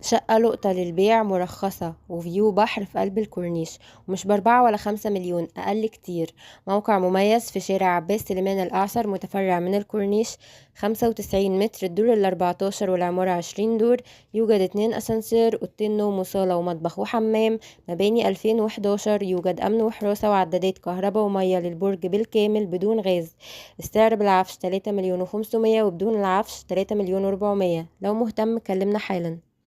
شقة لقطة للبيع مرخصة وفيو بحر في قلب الكورنيش، ومش ب4 ولا 5 مليون، أقل كتير. موقع مميز في شارع عباس سليمان الأعصر، متفرع من الكورنيش. 95 متر، الدور ال14 والعمارة 20 دور. يوجد 2 أسانسير، أوضتين نوم وصالة ومطبخ وحمام. مباني 2011. يوجد أمن وحراسة وعدادات كهرباء ومية للبرج بالكامل بدون غاز. السعر بالعفش 3 مليون و500، وبدون العفش 3 مليون و400. لو مهتم كلمنا حالا.